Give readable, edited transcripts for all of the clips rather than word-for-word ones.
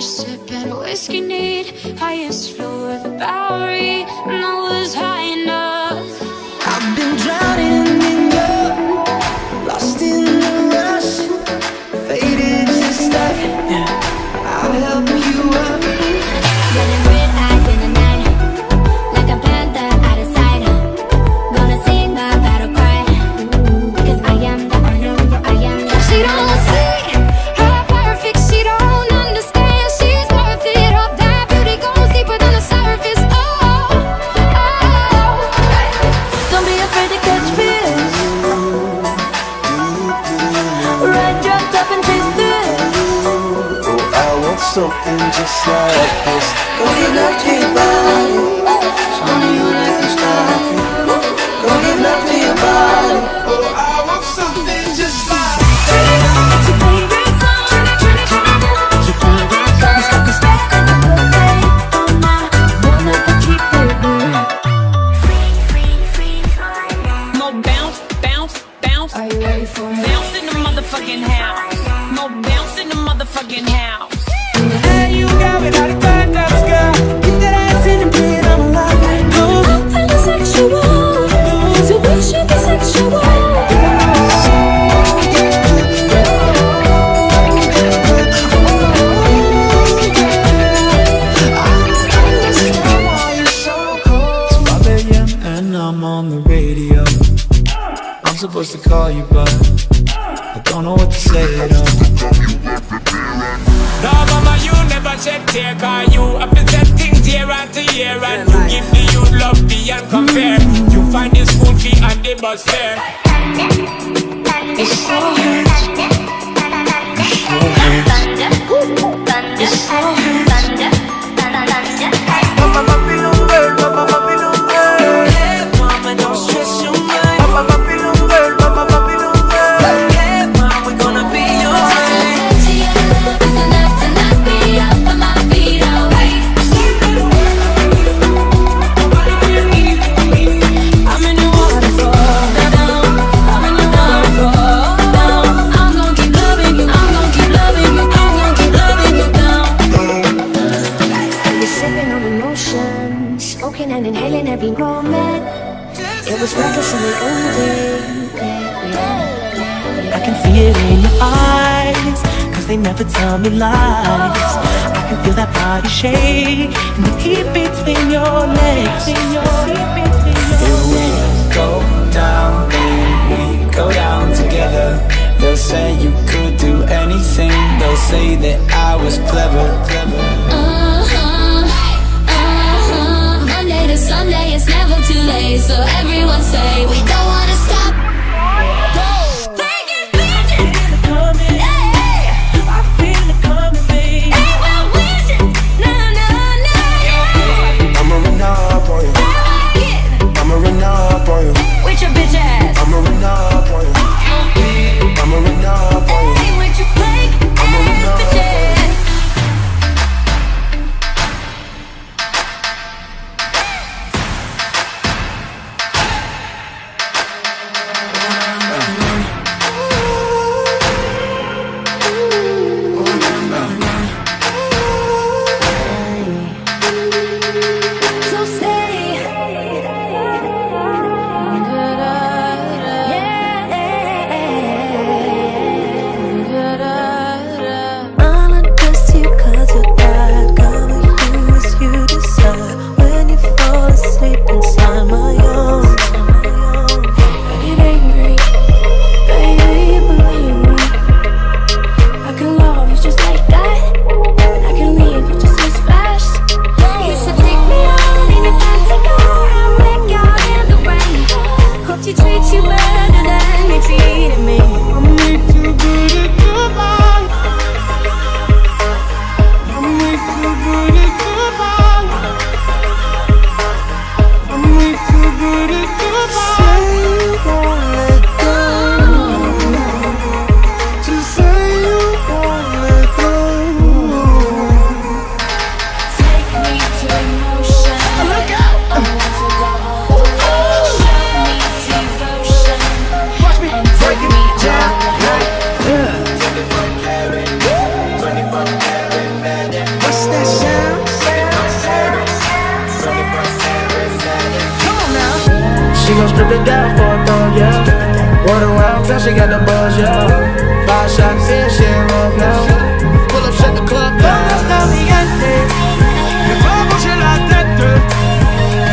sipping whiskey neat, highest floor of the Bowery, and I was high enough. I've been drowning in your, lost in the rush, faded just like, I'll help you up. Running red eyes in the night, like a panther out of sight. Gonna sing my battle cry, because I am the. She don't see her perfect, she don't understand. She's worth it, all that beauty goes deeper than the surface. Oh, oh. Don't be afraid to catch fish, ride dropped up and chase this. Oh, I want something just like this. Go give love to your body, it's only you that can stop it. Go give love to your body. Oh, I want something just like It's your favorite song, it's your favorite song. It's like a spark on the birthday, oh my, wanna keep it burning. More bounce, bounce, bounce. Are you ready for it? Bounce in the motherfucking house. More bounce in the motherfucking house. Hey, you got it all the turned up, girl. Get that ass in the bed, I'm alive. I'm feeling sexual, so we should be sexual. It's 5 a.m. and I'm on the radio. I'm supposed to call you, but I don't know what to say at all. No, mama, you never shed tear, cause you have been set things year after year, and you give the youth love beyond compare. You find the school fee and the bus fare. It so hurts. It so hurts. Mama, Babylon girl, Mama, Babylon girl. Yeah, mama, don't stress your mind. Mama, Babylon girl, Mama, Babylon girl. Yeah, mama, we're gonna be alright. Is enough to knock me off of my feet, alright. I'm in the waterfall, down. I'm in the waterfall, down. I'm gonna keep loving you, I'm gonna keep loving you, I'm gonna keep loving you down. You're sipping on emotion, smoking and inhaling every moment. It was reckless and we owned it. I can see it in your eyes, cause they never tell me lies. I can feel that body shake and the heat between your legs. Here we go down, then we go down together. They'll say you could do anything. They'll say that I was clever. Monday to Sunday, it's never too late. So everyone say we don't wanna stop. Take it, bitch. I feel it coming, babe. Hey, well, with it. No, no, no, yeah. I'ma run up on you. Yeah. I'ma run up on you. With your bitch ass. I'ma run up on you. I'ma run up on you. Hey, with your fake ass bitch ass. So stay. All I trust you cause you're God. God, what you is you decide. When you fall asleep inside my arms, I get angry, baby, believe me. I can love you just like that, and I can leave you just as fast. You should take me on in a fancy car and wreck out in the rain. Hope she treats you better than you treated me. I'm way too good at goodbye. I'm way too good at goodbye. I'm way too good at goodbye. Say you won't let go. Just say you won't let go. Take me to emotion. Look out! I want to go home. Show me devotion. Watch me And break take it me down. all the way. to die for a thug, yeah. Word around town, she got the buzz, yeah. 5 shots in, she in love now. Pull up, shut the club down. Está gigante, que vamos en la tête.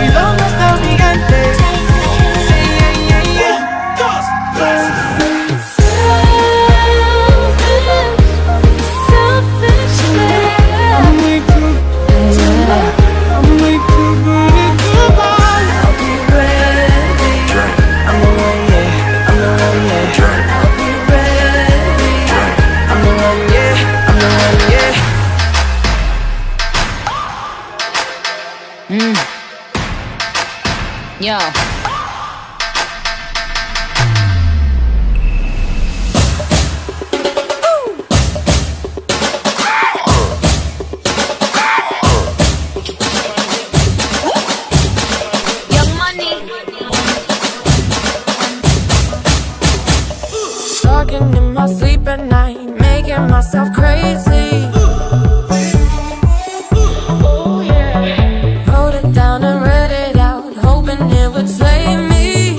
¿Y dónde está gigante? Yo. Young Money. Talking in my sleep at night, making myself crazy. Wrote it down and read it out, hoping it would save me.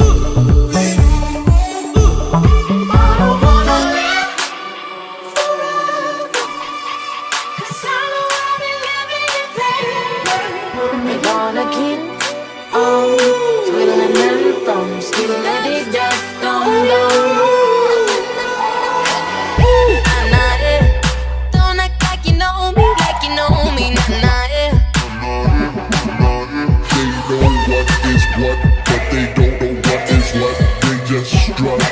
I don't wanna live forever, 'cause I know I'll be living in pain. We wanna keep on twiddling them thumbs, 𝓼𝓲𝓵𝓪𝓼𝓲. Don't act like you know me, nah. What, but they don't know what is what. They just strut.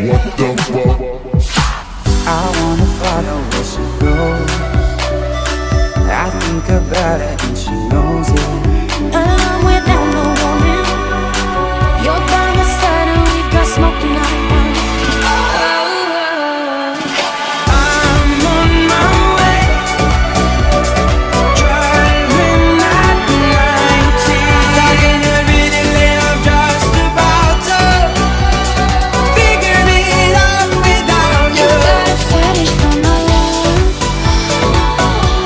What the fuck? I wanna follow where she goes. I think about it and she knows it. And I'm without no warning. You're by my side and we've got smoking out. I'm on my way, driving at 90. Talking immediately, I'm just about to figure it out without you. Got a fetish for my love.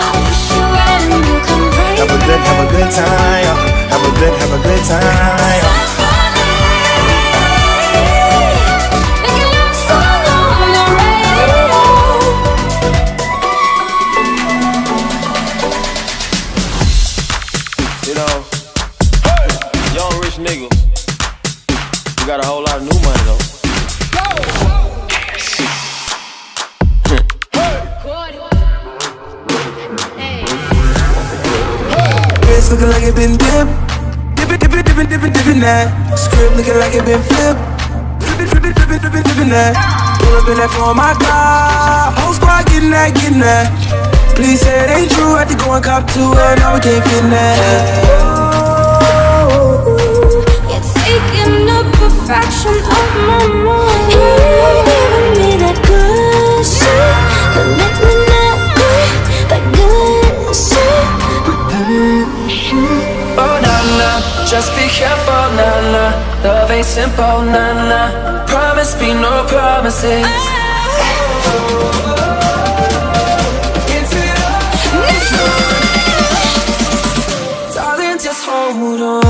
I push you out and you come right Have a good time. Have a good time. Making love song on the radio. You know, young rich nigga, you got a whole lot of new money though. Wrist looking like it been dipped. Dippin' that. Script looking like it been flipped. Flippin' that. Pull up in that for my car. Whole squad getting that. Please say it ain't true. Had to go and cop to her. Now we can't fit that. You're taking up a fraction of my mind. You're giving me that good shit that makes me not good. That good shit. Oh, nah, just be careful, nah. Love ain't simple, nah. Promise me no promises. Darling, just hold on.